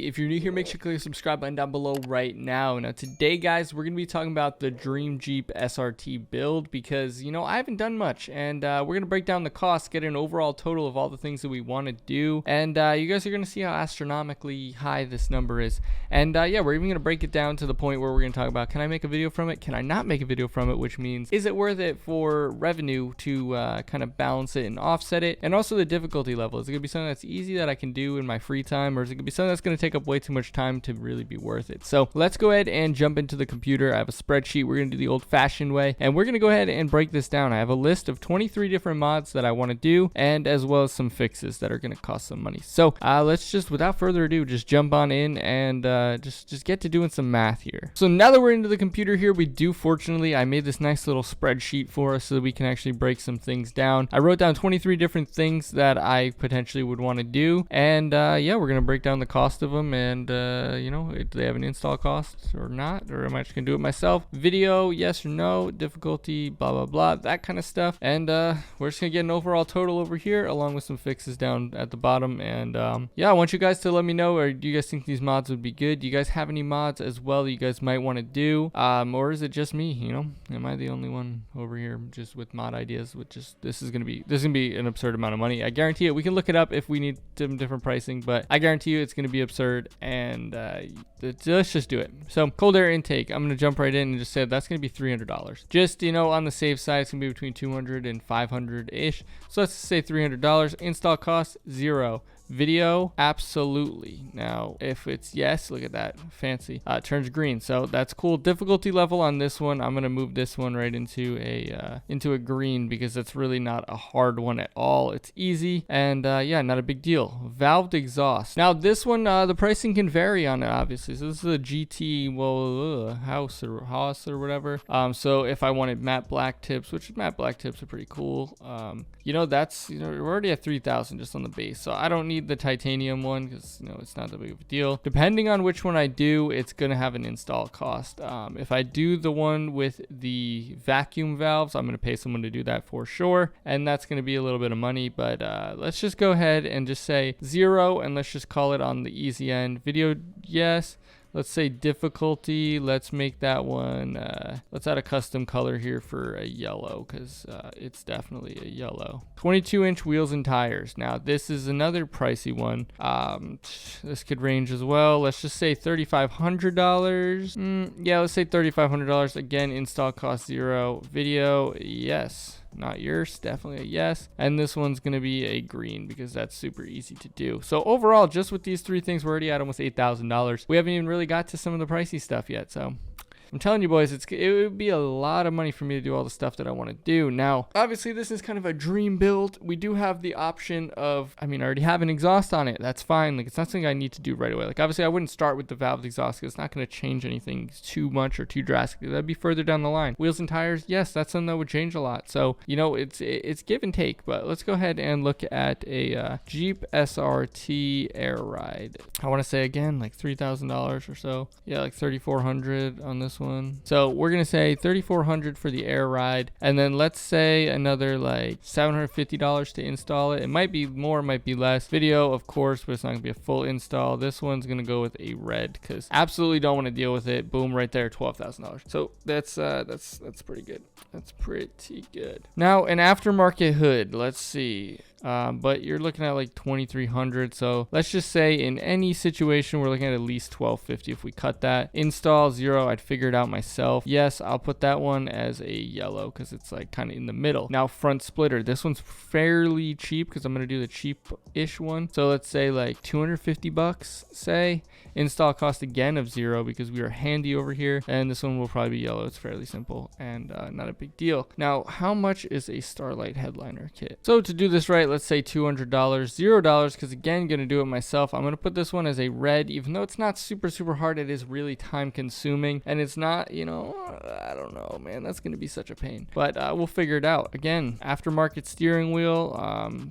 if you're new here, make sure to click the subscribe button down below right now. Now today, guys, we're going to be talking about the dream Jeep SRT build because, you know, I haven't done much, and we're going to break down the cost, get an overall total of all the things that we want to do, and you guys are going to see how astronomically high this number is. And yeah, we're even going to break it down to the point where we're going to talk about, can I make a video from it? Can I not make a video from it? Which means, is it worth it for revenue to kind of balance it and offset it? And also the difficulty level. Is it going to be something that's easy that I can do in my free time, or is it going to be something that's going to take up way too much time to really be worth it? So let's go ahead and jump into the computer. I have a spreadsheet. We're going to do the old-fashioned way, and we're going to go ahead and break this down. I have a list of 23 different mods that I want to do, and as well as some fixes that are going to cost some money. So let's just, without further ado, just jump on in and just get to doing some math here. So now that we're into the computer here, we do, fortunately, I made this nice little spreadsheet for us so that we can actually break some things down. I wrote down 23 different things that I potentially would want to do, and yeah, we're going to break down the cost of them, and you know, do they have an install cost or not, or am I just gonna do it myself? Video, yes or no, difficulty, blah blah blah, that kind of stuff. And we're just gonna get an overall total over here along with some fixes down at the bottom. And yeah, I want you guys to let me know, or do you guys think these mods would be good? Do you guys have any mods as well that you guys might want to do, or is it just me? You know, am I the only one over here just with mod ideas? With just, this is gonna be an absurd amount of money. I guarantee it. We can look it up if we need some different pricing, but I guarantee you it's gonna be absurd. And let's just do it. So cold air intake, I'm gonna jump right in and just say that's gonna be $300. Just, you know, on the safe side, it's gonna be between 200 and 500 ish. So let's say $300. Install cost, $0. Video, absolutely. Now if it's yes, look at that, fancy, it turns green, so that's cool. Difficulty level on this one, I'm gonna move this one right into a green, because it's really not a hard one at all. It's easy, and yeah, not a big deal. Valved exhaust, now this one, the pricing can vary on it, obviously. So this is a GT, well, house or whatever. So if I wanted matte black tips, which matte black tips are pretty cool, you know, that's, you know, we're already at 3,000 just on the base, so I don't need the titanium one because, you know, it's not that big of a deal. Depending on which one I do, it's gonna have an install cost. If I do the one with the vacuum valves, I'm gonna pay someone to do that for sure, and that's gonna be a little bit of money. But let's just go ahead and just say 0, and let's just call it on the easy end. Video, yes. Let's say difficulty, let's make that one, let's add a custom color here for a yellow, because it's definitely a yellow. 22-inch wheels and tires. Now this is another pricey one. This could range as well. Let's just say $3,500. Yeah, let's say $3,500. Again, install cost 0. Video, yes. Not yours, definitely a yes. And this one's gonna be a green because that's super easy to do. So overall, just with these three things, we're already at almost $8,000. We haven't even really got to some of the pricey stuff yet, so I'm telling you boys, it would be a lot of money for me to do all the stuff that I want to do. Now, obviously, this is kind of a dream build. We do have the option of, I mean, I already have an exhaust on it. That's fine. Like, it's not something I need to do right away. Like, obviously, I wouldn't start with the valved exhaust because it's not going to change anything too much or too drastically. That'd be further down the line. Wheels and tires, yes, that's something that would change a lot. So, you know, it's give and take. But let's go ahead and look at a Jeep SRT air ride. I want to say, again, like $3,000 or so. Yeah, like $3,400 on this one. So we're gonna say $3,400 for the air ride, and then let's say another like $750 to install it. It might be more, it might be less. Video, of course, but it's not gonna be a full install. This one's gonna go with a red because absolutely don't want to deal with it. Boom, right there, $12,000. So that's pretty good. That's pretty good. Now an aftermarket hood. Let's see. But you're looking at like $2,300. So let's just say in any situation we're looking at least $1,250 if we cut that. Install 0, I'd figure it out myself. Yes, I'll put that one as a yellow because it's like kind of in the middle. Now front splitter, this one's fairly cheap because I'm gonna do the cheap-ish one. So let's say like $250, say. Install cost again of 0 because we are handy over here, and this one will probably be yellow. It's fairly simple and not a big deal. Now, how much is a Starlight headliner kit? So to do this right, let's say $200, $0 because again, gonna do it myself. I'm gonna put this one as a red, even though it's not super hard. It is really time consuming, and it's not, you know, I don't know, man, that's gonna be such a pain, but we'll figure it out. Again, aftermarket steering wheel,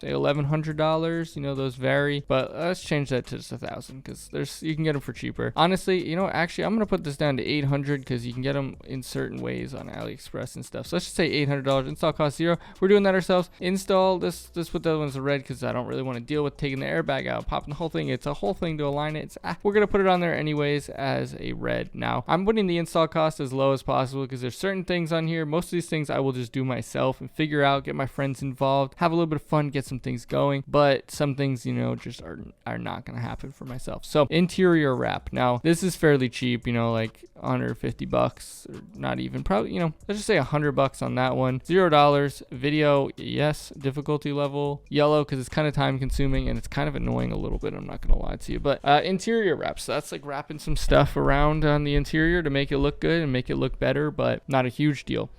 say $1,100. You know, those vary, but let's change that to just 1,000 because you can get them for cheaper. Honestly, you know, actually, I'm gonna put this down to 800 because you can get them in certain ways on AliExpress and stuff. So let's just say $800. Install cost 0. We're doing that ourselves. Install this with the other one's a red because I don't really want to deal with taking the airbag out, popping the whole thing. It's a whole thing to align it. We're going to put it on there anyways as a red. Now, I'm putting the install cost as low as possible because there's certain things on here. Most of these things I will just do myself and figure out, get my friends involved, have a little bit of fun, get some things going. But some things, you know, just are not going to happen for myself. So interior wrap. Now, this is fairly cheap, you know, like under 50 bucks, or not even, probably, you know, let's just say $100 on that one. $0. Video, yes. Difficulty level yellow because it's kind of time consuming and it's kind of annoying a little bit, I'm not gonna lie to you. But interior wraps, so that's like wrapping some stuff around on the interior to make it look good and make it look better, but not a huge deal.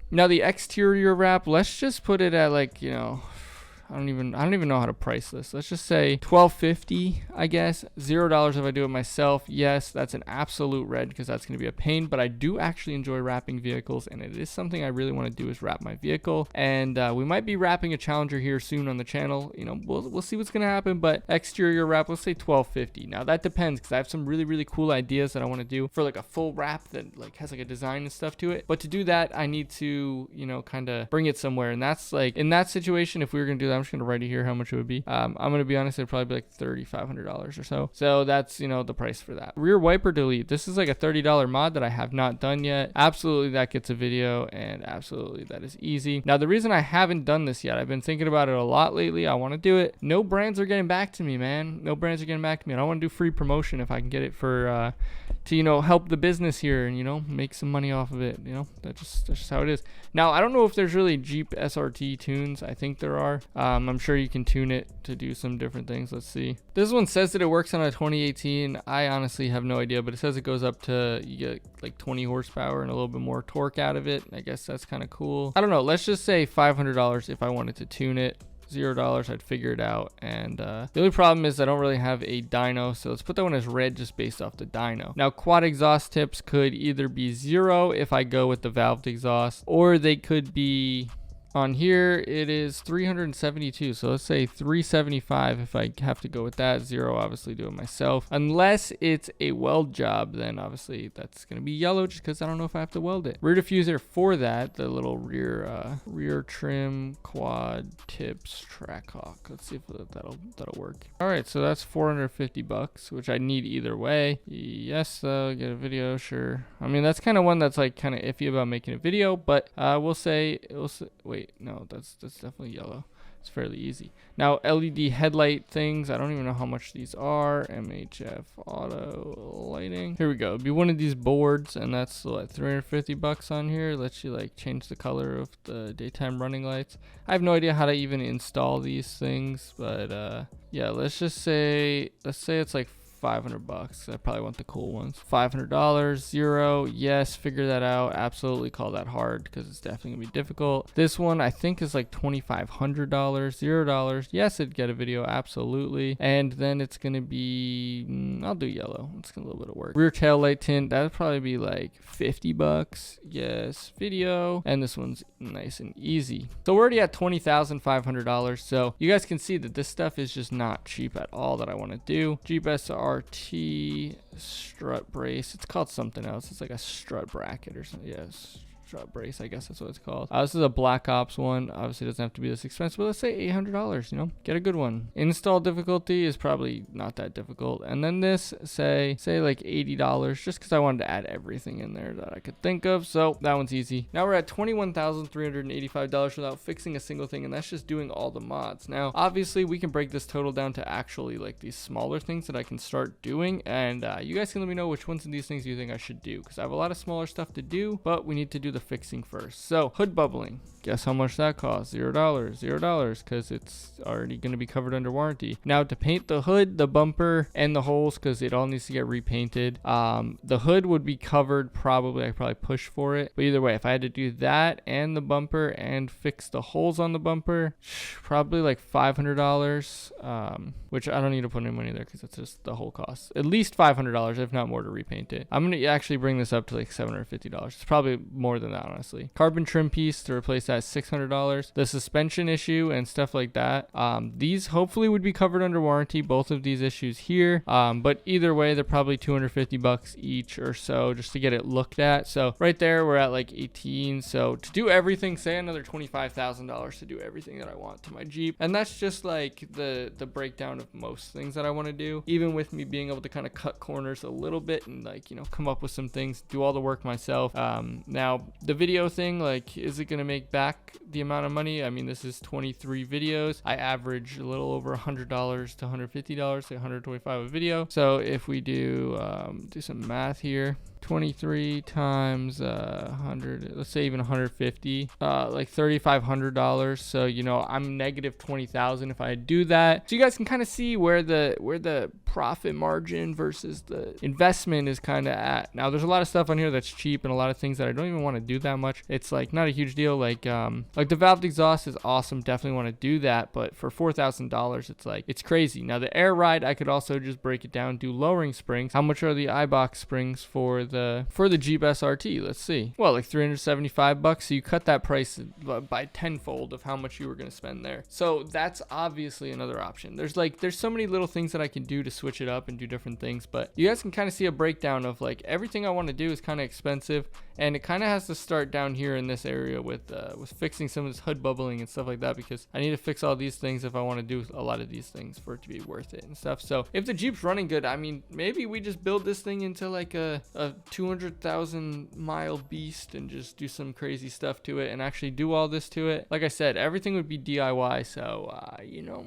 Now the exterior wrap, let's just put it at like, you know, I don't even know how to price this. Let's just say $12.50, I guess. $0 if I do it myself. Yes, that's an absolute red because that's going to be a pain, but I do actually enjoy wrapping vehicles, and it is something I really want to do is wrap my vehicle. And we might be wrapping a Challenger here soon on the channel. You know, we'll see what's going to happen, but exterior wrap, let's say $12.50. Now that depends because I have some really, really cool ideas that I want to do for like a full wrap that like has like a design and stuff to it. But to do that, I need to, you know, kind of bring it somewhere. And that's like, in that situation, if we were going to do that, I'm just going to write it here how much it would be. I'm going to be honest, it'd probably be like $3,500 or so. So that's, you know, the price for that. Rear wiper delete. This is like a $30 mod that I have not done yet. Absolutely that gets a video, and absolutely that is easy. Now the reason I haven't done this yet, I've been thinking about it a lot lately. I want to do it. No brands are getting back to me, man. No brands are getting back to me. I don't want to do free promotion if I can get it for to, you know, help the business here and, you know, make some money off of it. You know, that's just how it is. Now I don't know if there's really Jeep SRT tunes. I think there are. I'm sure you can tune it to do some different things. Let's see. This one says that it works on a 2018. I honestly have no idea, but it says it goes up to, you get like 20 horsepower and a little bit more torque out of it. I guess that's kind of cool. I don't know. Let's just say $500 if I wanted to tune it. $0, I'd figure it out. And the only problem is I don't really have a dyno, so let's put that one as red just based off the dyno. Now quad exhaust tips could either be 0 if I go with the valved exhaust, or they could be, on here it is 372, so let's say 375 if I have to go with that. 0, obviously do it myself. Unless it's a weld job, then obviously that's gonna be yellow just because I don't know if I have to weld it. Rear diffuser for that, the little rear trim quad tips trackhawk. Let's see if that'll work. All right, so that's $450, which I need either way. Yes, get a video, sure. I mean, that's kind of one that's like kind of iffy about making a video, but we'll say wait, no, that's definitely yellow. It's fairly easy. Now LED headlight things, I don't even know how much these are. MHF auto lighting, here we go. It'd be one of these boards, and that's what, $350 on here. Lets you like change the color of the daytime running lights. I have no idea how to even install these things, but yeah, let's say it's like $500. I probably want the cool ones. $500. 0, yes, figure that out. Absolutely call that hard because it's definitely gonna be difficult. This one I think is like $2,500. $0, yes, it'd get a video, absolutely. And then it's gonna be, I'll do yellow. It's gonna a little bit of work. Rear tail light tint, that'd probably be like $50. Yes, video. And this one's nice and easy. So we're already at $20,500. So you guys can see that this stuff is just not cheap at all that I want to do. Jeep SRT strut brace. It's called something else. It's like a strut bracket or something. Yes. Strut brace, I guess that's what it's called. This is a Black Ops one. Obviously, it doesn't have to be this expensive, but let's say $800. You know, get a good one. Install difficulty is probably not that difficult. And then this, say like $80, just because I wanted to add everything in there that I could think of. So that one's easy. Now we're at $21,385 without fixing a single thing, and that's just doing all the mods. Now, obviously, we can break this total down to actually like these smaller things that I can start doing, and you guys can let me know which ones of these things you think I should do, because I have a lot of smaller stuff to do, but we need to do the fixing first. So hood bubbling, guess how much that costs? $0 because it's already going to be covered under warranty. Now to paint the hood, the bumper, and the holes, because it all needs to get repainted, the hood would be covered. Probably I could probably push for it, but either way, if I had to do that and the bumper and fix the holes on the bumper, probably like $500, which I don't need to put any money there because that's just the whole cost. At least $500, if not more, to repaint it. I'm going to actually bring this up to like $750. It's probably more than that, honestly. Carbon trim piece to replace at $600. The suspension issue and stuff like that, these hopefully would be covered under warranty, both of these issues here, but either way they're probably 250 bucks each or so just to get it looked at. So right there we're at like 18. So to do everything, say another $25,000 to do everything that I want to my Jeep, and that's just like the breakdown of most things that I want to do, even with me being able to kind of cut corners a little bit and like, you know, come up with some things, do all the work myself. Now the video thing, like, is it going to make back the amount of money? I mean, this is 23 videos. I average a little over $100 to $150, say 125 a video. So if we do some math here, 23 times 100, let's say even 150, like $3,500. So, you know, I'm negative 20,000 if I do that. So you guys can kind of see where the profit margin versus the investment is kind of at. Now there's a lot of stuff on here that's cheap and a lot of things that I don't even want to do that much. It's like not a huge deal. Like the valved exhaust is awesome, definitely want to do that, but for $4,000 it's like, it's crazy. Now the air ride, I could also just break it down, do lowering springs. How much are the iBox springs for the Jeep SRT? Let's see. Well, like 375 bucks. So you cut that price by tenfold of how much you were going to spend there. So that's obviously another option. There's so many little things that I can do to switch it up and do different things, but you guys can kind of see a breakdown of like everything I want to do is kind of expensive, and it kind of has to start down here in this area with fixing some of this hood bubbling and stuff like that, because I need to fix all these things if I want to do a lot of these things for it to be worth it and stuff. So if the Jeep's running good, I mean, maybe we just build this thing into like a 200,000 mile beast and just do some crazy stuff to it and actually do all this to it. Like I said, everything would be DIY. So, you know,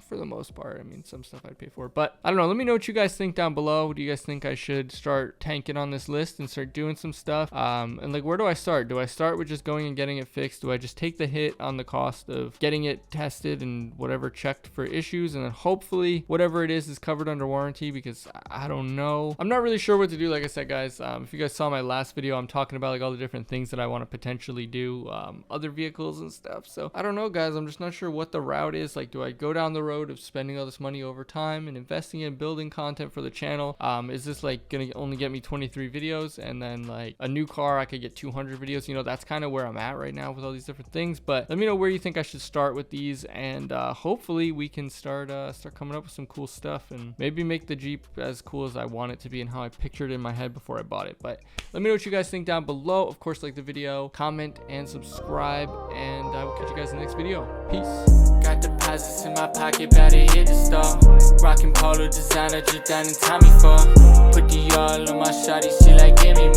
for the most part, I mean, some stuff I'd pay for, but I don't know. Let me know what you guys think down below. Do you guys think I should start tanking on this list and start doing some stuff? And like, where do I start? Do I start with just going and getting it fixed? Do I just take the hit on the cost of getting it tested and whatever checked for issues, and then hopefully whatever it is covered under warranty? Because I don't know. I'm not really sure what to do. Like I said, guys, if you guys saw my last video, I'm talking about like all the different things that I want to potentially do, other vehicles and stuff. So I don't know, guys. I'm just not sure what the route is. Like, do I go down the road of spending all this money over time and investing in building content for the channel? Is this like gonna only get me 23 videos, and then like a new car I could get 200 videos? You know, that's kind of where I'm at right now with all these different things. But let me know where you think I should start with these, and hopefully we can start coming up with some cool stuff and maybe make the Jeep as cool as I want it to be and how I pictured it in my head before I bought it. But let me know what you guys think down below. Of course, like the video, comment, and subscribe, and I will catch you guys in the next video. Peace. Got deposits in my pocket, about to hit the store. Rockin' polo designer, just down in Tommy for. Put the all on my shawty, she like, give me